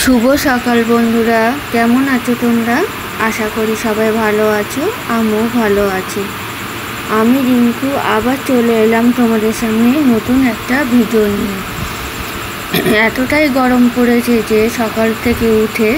শুভ সকাল বন্ধুরা, কেমন আছো তোমরা? আশা করি সবাই ভালো আছো, আমিও ভালো আছি। আমি রিঙ্কু আবার চলে এলাম তোমাদের সামনে নতুন একটা ভিডিও নিয়ে। এতটাই গরম পড়েছে যে সকাল থেকে উঠে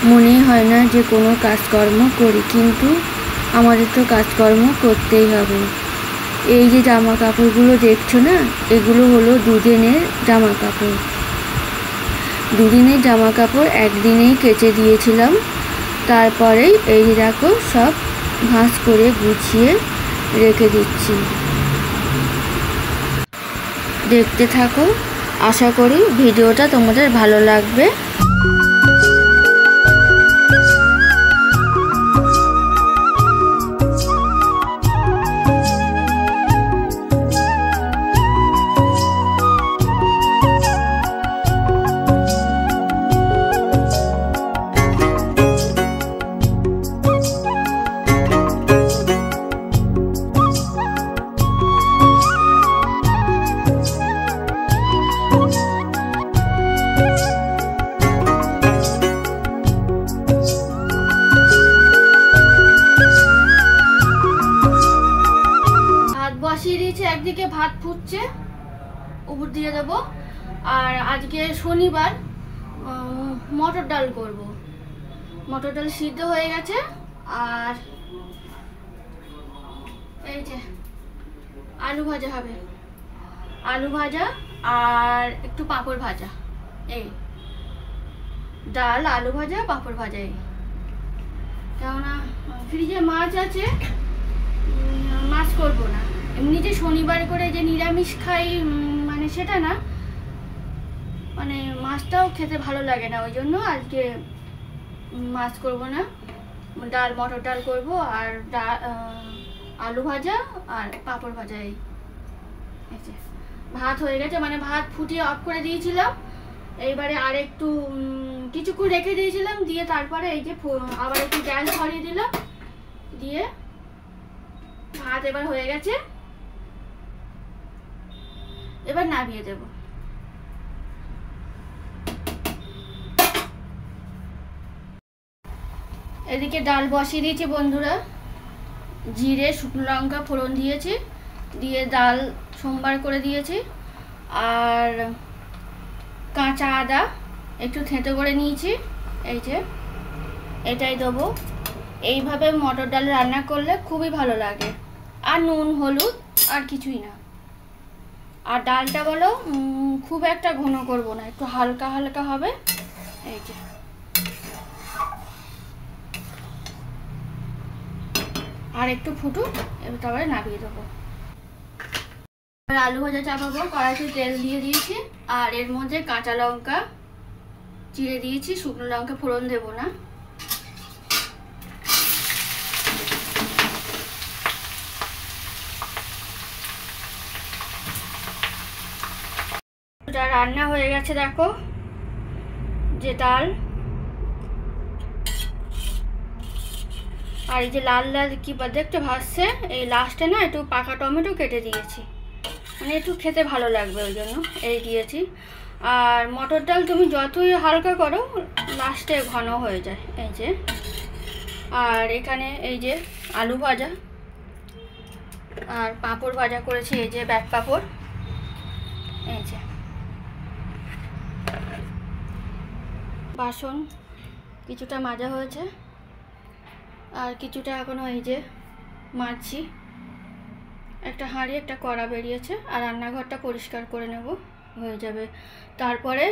মনেই হয় না যে কোনো কাজকর্ম করি, কিন্তু আমাদের তো কাজকর্ম করতেই হবে। এই যে জামা কাপড়গুলো দেখছো না, এগুলো হলো দুদিনের জামা কাপড়। দুদিনের জামা কাপড় একদিনেই কেচে দিয়েছিলাম। তারপরেই এই দেখো সব ভাঁজ করে গুছিয়ে রেখে দিচ্ছি। দেখতে থাকো, আশা করি ভিডিওটা তোমাদের ভালো লাগবে। একদিকে ভাত ফুটছে, উপর দিয়ে দেবো। আর আজকে শনিবার, মটর ডাল করব। মটর ডাল সিদ্ধ হয়ে গেছে। আর এই যে আলু ভাজা হবে, আলু ভাজা আর একটু পাঁপড় ভাজা। এই ডাল, আলু ভাজা, পাঁপড় ভাজা। এই কেননা ফ্রিজে মাছ আছে, মাছ করবো না। এমনি যে শনিবার করে যে নিরামিষ খাই, মানে সেটা না, মানে মাছটাও খেতে ভালো লাগে না, ওই জন্য আজকে মাছ করব না। ডাল, মটর ডাল করব আর আলু ভাজা আর পাঁপড় ভাজা। এই ভাত হয়ে গেছে, মানে ভাত ফুটিয়ে অফ করে দিয়েছিলাম। এইবারে আর একটু কিছুক্ষণ রেখে দিয়েছিলাম, দিয়ে তারপরে এই যে আবার একটু গ্যাস ধরিয়ে দিলাম, দিয়ে ভাত এবার হয়ে গেছে। এবার নামিয়ে দেব। এদিকে ডাল বসিয়ে দিয়েছি বন্ধুরা। জিরে, শুকনো লঙ্কা ফোড়ন দিয়েছি, দিয়ে ডাল সোমবার করে দিয়েছি। আর কাঁচা আদা একটু থেঁতো করে নিয়েছি, এই যে এটাই দেবো। এইভাবে মটর ডাল রান্না করলে খুবই ভালো লাগে। আর নুন, হলুদ, আর কিছুই না। আর ডালটা বলো খুব একটা ঘন করব না, একটু হালকা হালকা হবে। এই যে আর একটু ফুটুক, এবার তারপরে নামিয়ে দেবো। আলু ভাজা চাপাবো। কড়াইতে তেল দিয়ে দিয়েছি, আর এর মধ্যে কাঁচা লঙ্কা চিড়ে দিয়েছি, শুকনো লঙ্কা ফোড়ন দেবো না। রান্না হয়ে গেছে, দেখো যে ডাল। আর এই যে লাল লাল কি দেখতে ভাসছে, এই লাস্টে না একটু পাকা টমেটো কেটে দিয়েছি, মানে একটু খেতে ভালো লাগবে ওই জন্য এই দিয়েছি। আর মটর ডাল তুমি যতই হালকা করো, লাস্টে ঘন হয়ে যায়। এই যে আর এখানে এই যে আলু ভাজা আর পাঁপড় ভাজা করেছি, এই যে ব্যাট পাঁপড়। এই যে বাসন কিছুটা মাজা হয়েছে, আর কিছুটা এখনো এই যে মাজছি। একটা হাঁড়ি, একটা কড়া বেরিয়েছে, আর রান্নাঘরটা পরিষ্কার করে নেব, হয়ে যাবে। তারপরে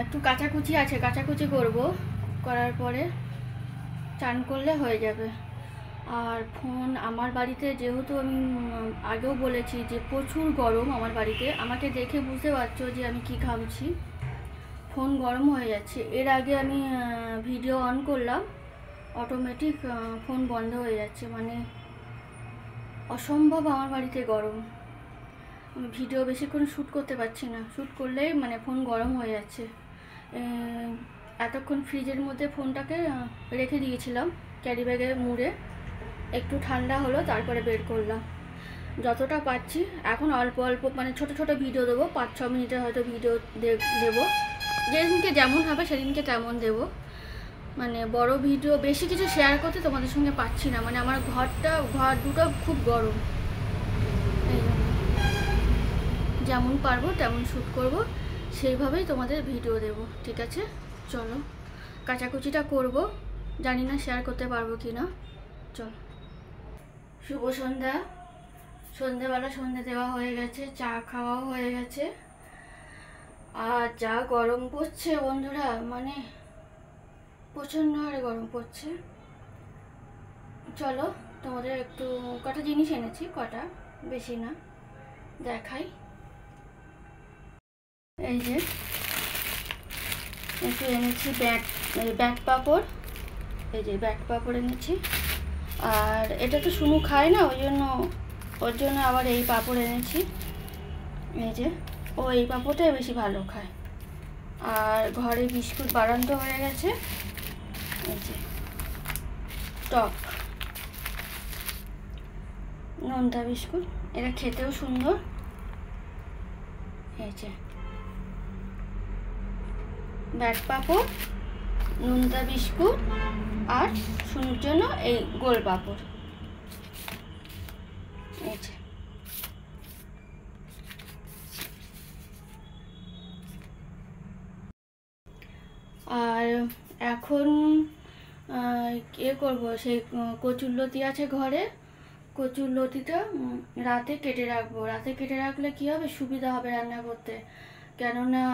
একটু কাচাকুচি আছে, কাচাকুচি করব, করার পরে চান করলে হয়ে যাবে। আর ফোন আমার বাড়িতে, যেহেতু আমি আগেও বলেছি যে প্রচুর গরম আমার বাড়িতে, আমাকে দেখে বুঝতে পারছো যে আমি কি ঘামছি। ফোন গরম হয়ে যাচ্ছে। এর আগে আমি ভিডিও অন করলাম, অটোমেটিক ফোন বন্ধ হয়ে যাচ্ছে, মানে অসম্ভব আমার বাড়িতে গরম। আমি ভিডিও বেশিক্ষণ শ্যুট করতে পারছি না, শ্যুট করলেই মানে ফোন গরম হয়ে যাচ্ছে। এতক্ষণ ফ্রিজের মধ্যে ফোনটাকে রেখে দিয়েছিলাম ক্যারি ব্যাগে মুড়ে, একটু ঠান্ডা হলো তারপরে বের করলাম। যতটা পাচ্ছি এখন অল্প অল্প মানে ছোট ছোট ভিডিও দেবো, 5-6 মিনিটের হয়তো ভিডিও দেব। যেদিনকে যেমন হবে সেদিনকে তেমন দেব। মানে বড় ভিডিও বেশি কিছু শেয়ার করতে তোমাদের সঙ্গে পাচ্ছি না, মানে আমার ঘর দুটো খুব গরম, এই জন্য যেমন পারবো তেমন শ্যুট করব, সেইভাবেই তোমাদের ভিডিও দেব, ঠিক আছে? চলো কাচাকুচিটা করব, জানি না শেয়ার করতে পারবো কি না। চলো, শুভ সন্ধ্যা। সন্ধ্যেবেলা সন্ধ্যে দেওয়া হয়ে গেছে, চা খাওয়াও হয়ে গেছে। আর যা গরম পড়ছে বন্ধুরা, মানে প্রচণ্ড হারে গরম পড়ছে। চলো তোমাদের একটু কটা জিনিস এনেছি, কটা, বেশি না, দেখাই। এই যে একটু এনেছি ব্যাট পাঁপড়, এই যে ব্যাট পাঁপড় এনেছি। আর এটা তো শুনু খায় না, ওর জন্য আবার এই পাঁপড় এনেছি। এই যে ও এই পাঁপড়টাই বেশি ভালো খায়। আর ঘরে বিস্কুট বাড়ন্ত হয়ে গেছে, এই যে টক নোনতা বিস্কুট, এটা খেতেও সুন্দর। এই যে ব্যাট পাঁপড়, নোনতা বিস্কুট, আর শুনুর জন্য এই গোল পাঁপড়। এই যে আর এখন করব, সেই কচুরলতি আছে ঘরে, কচুরলতিটা রাতে কেটে রাখবো। রাতে কেটে রাখলে কি হবে, সুবিধা হবে রান্না করতে, কেননা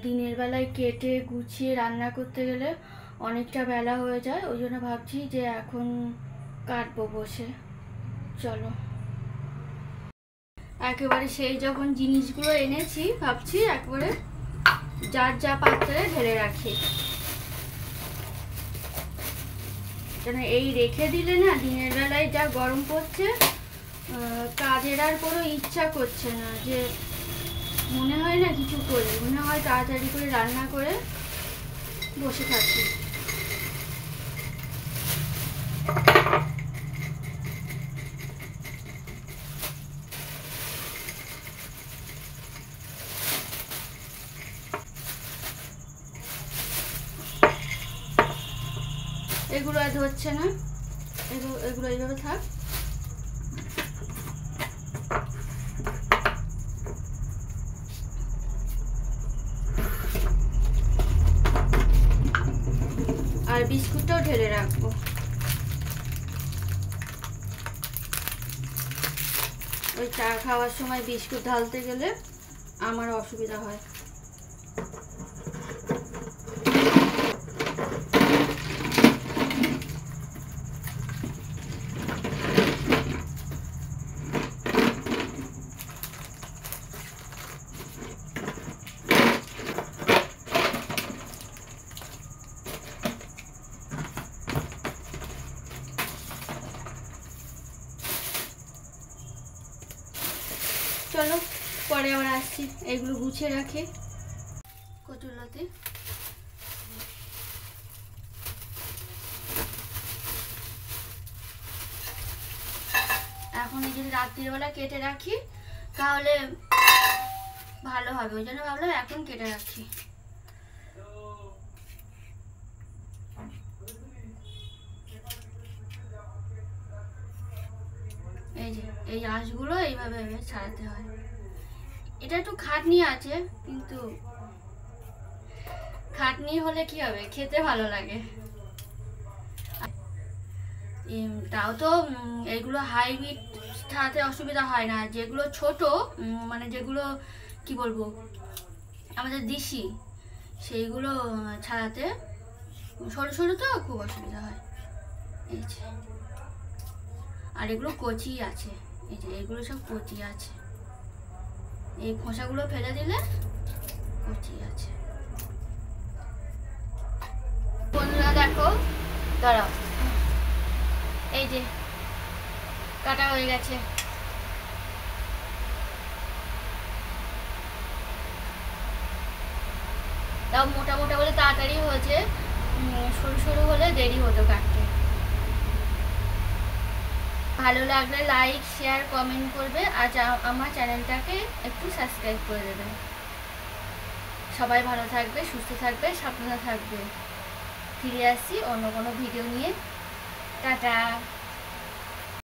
দিনের বেলায় কেটে গুছিয়ে রান্না করতে গেলে অনেকটা বেলা হয়ে যায়। ওই জন্য ভাবছি যে এখন কাটবো বসে। চলো, একেবারে সেই যখন জিনিসগুলো এনেছি ভাবছি একবারে যার যা পাত্রে ঢেলে রাখি, কেন এই রেখে দিলে না দিনের বেলায় যা গরম পড়ছে, কাজের আর কোনো ইচ্ছা করছে না, যে মনে হয় না কিছু করি, মনে হয় তাড়াতাড়ি করে রান্না করে বসে থাকি। এগুলো আর ধরছে না, এগুলো এইভাবে থাক। আর বিস্কুটটাও ঢেলে রাখবো। ওই চা খাওয়ার সময় বিস্কুট ঢালতে গেলে আমার অসুবিধা হয়। চলো পরে আবার আসছি, এগুলো গুছিয়ে রাখি। কচুরলতি এখন যদি রাত্রিবেলা কেটে রাখি তাহলে ভালো হবে, ওই জন্য ভাবলাম এখন কেটে রাখি। এই যে এই আঁশগুলো এইভাবে ছাড়াতে হয়। এটা একটু খাটনি আছে, কিন্তু খাটনি হলে কি হবে, খেতে ভালো লাগে। তাও তো এইগুলো হাইব্রিড ছাড়াতে অসুবিধা হয় না, যেগুলো ছোট মানে যেগুলো কি বলবো আমাদের দেশি, সেইগুলো ছাড়াতে সরু সরু তো খুব অসুবিধা হয়। এই যে আর এগুলো কচি আছে, এই যে এগুলো সব কচি আছে, এই খোসাগুলো ফেলে দিলে কচি আছে। বন্ধুরা দেখো, দাঁড়াও, এই যে কাটা হয়ে গেছে। তাও মোটা মোটা বলে তাড়াতাড়ি হয়েছে, সরু সরু হলে দেরি হতো কাটতে। ভালো লাগলে লাইক শেয়ার কমেন্ট করবে, আর আমার চ্যানেলটাকে একটু সাবস্ক্রাইব করে দেবে। সবাই ভালো থাকবে, সুস্থ থাকবে, সাবধানে থাকবে। ফিরে আসছি অন্য কোনো ভিডিও নিয়ে। টাটা।